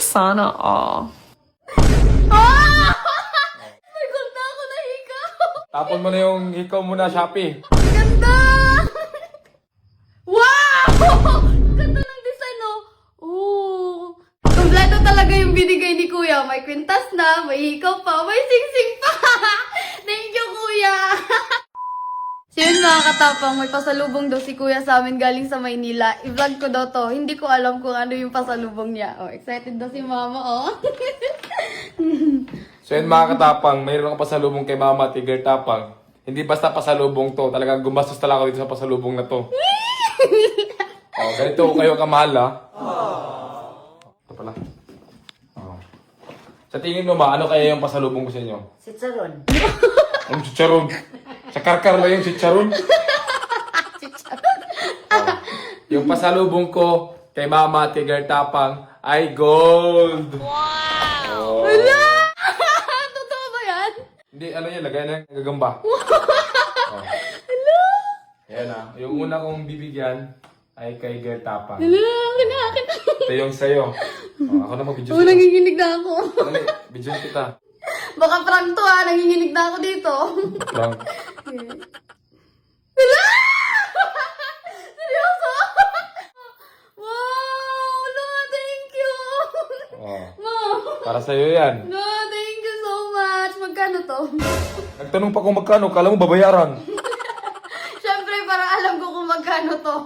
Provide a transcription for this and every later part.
Sana all. Ah! May gold na ako na hikaw. Tapon mo na yung hikaw mo na, Shopee. Ang ganda! Wow! Ganda ng design, oh. Oh. Kompleto talaga yung binigay ni Kuya. May kwintas na, may hikaw pa, may singsing pa. Thank you, Kuya. So yun mga katapang, may pasalubong daw si Kuya sa amin galing sa Maynila. I-vlog ko daw to. Hindi ko alam kung ano yung pasalubong niya. Oh, excited daw si Mama, oh. So yun mga katapang, mayroon akong pasalubong kay Mama Tiger Tapang. Hindi basta pasalubong to, talagang gumastos talaga ako dito sa pasalubong na to. Oh, ganito kayo kamahal, ha? Ito pala. Oh. Sa tingin mo ma, ano kaya yung pasalubong ko sa inyo? Sitsaron. Ang chicharon. Sa karkar ba yung chicharon? Oh. Yung pasalubong ko kay Mama Tiger Tapang ay gold. Wow! Oh. Wala! Totoo ba yan? Hindi, ano yan, lagay na yung gagamba. Oh. Ayan ah. Yung una kong bibigyan ay kay Girl Tapang. Wala, akin. Ito yung sa'yo. Oh, ako na mag-video Oh, nanginginig na ako. Dali, video kita. Baka prank to ha, nanginginig na ako dito. Prank. Wala! Seryoso? Wow! No, thank you! Oh, Mom! para sa'yo yan. No, thank you so much! Magkano to? Nagtanong pa kung magkano, kala mo babayaran. Siyempre, para alam ko kung magkano to.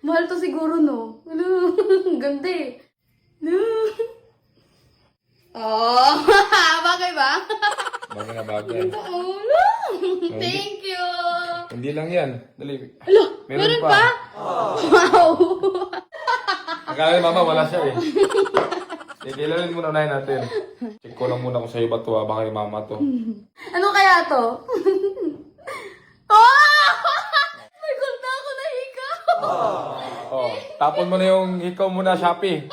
Mahal to siguro, no? Ano? Ang ganda eh. No. Oh, bagay ba? Bagay na bagay. Oh, no. Thank you! Hindi lang yan. Dali. Alo, meron pa? Wow! Akala ni Mama, wala siya eh. Kailangan muna unahin natin. Check ko lang muna kung sa'yo ba to ha. Baka ni Mama to. Ano kaya to? Oh! May gold na ako na hikaw! Oh, tapon mo na yung hikaw mo na, Shopee.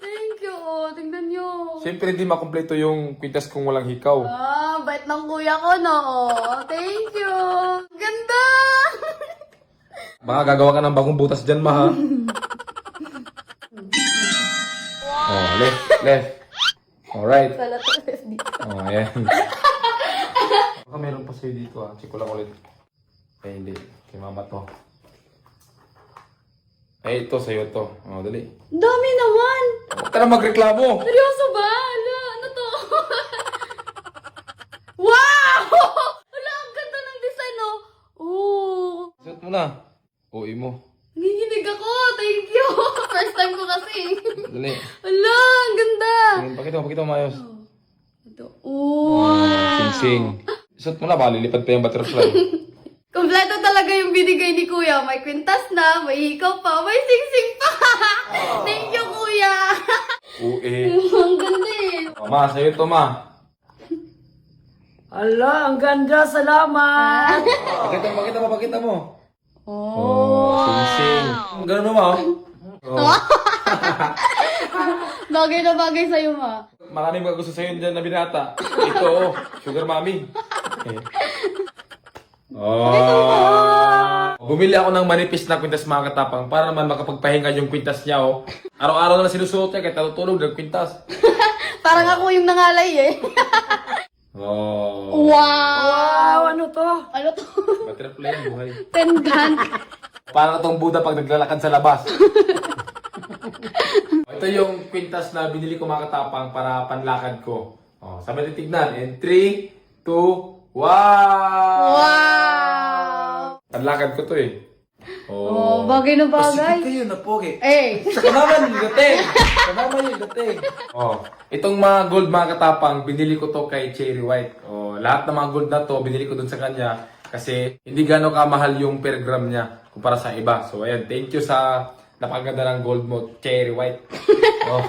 Thank you, oh. Tingnan nyo. Siyempre hindi makumpleto yung kwintas kung walang hikaw. Ah, bait ng kuya ko, no? Oh, thank you. Ganda! Baka gagawa ka ng bagong butas dyan, ma ha? Oh, left. Alright. Sala to dito. Oh, ayan. Baka meron pa sa'yo dito ha. Check ko lang ulit. Eh, hindi. Kay Mama to. Eh, ito sa'yo to. Oh, dali. Dami naman! Huwag ka na magreklamo! Seryoso ba? Ala, ano to? Wow! Wala, ang ganda ng design, oh. Oh. Suot mo na. Uwi mo. Nanginginig ako. Thank you. First time ko kasi. Dali. Ala, ang ganda. Pakita mo maayos. Ito. Oh. Sing-sing. Suot mo na, baka lilipad pa yung butterfly. Kompleto talaga yung binigay ni Kuya. May kwintas na, may hikaw pa, may singsing pa. Thank you, Kuya. Uwi. Ang ganda eh. Oh, ma, sa'yo to, ma. Ala, ang ganda. Salamat. Pakita mo. Oh. Sing-sing. Ganun mo, ma. Oh. Bagay na bagay sa'yo, ma. Maraming mga gusto sa'yo dyan na binata. Ito, oh, sugar mommy. Okay. Oh. Bumili ako ng manipis na kwintas mga katapang para naman makapagpahinga yung kwintas niya, oh. Araw-araw na sinusuot niya kahit natutulog ng kwintas. Parang ako yung nangalay eh. Oh. Wow! Ano to? Ano to? Butterfly ang buhay. Tendan. Parang itong Buddha pag naglalakad sa labas. Ito yung kwintas na binili ko mga katapang para panlakad ko. Oh, sabi natin tignan. In 3, 2, wow! Wow! Panlakad ko to eh. Oh, bagay na bagay. Sige kayo na pogi. Eh. Saka naman yung dating. Saka naman yung dating. Oh, itong mga gold mga katapang, binili ko to kay Cherry White. Oh, lahat ng mga gold na to, binili ko dun sa kanya. Kasi hindi gano'ng kamahal yung per gram niya kumpara sa iba. So, ayan. Thank you sa napakaganda ng gold mo, Cherry White. Oh.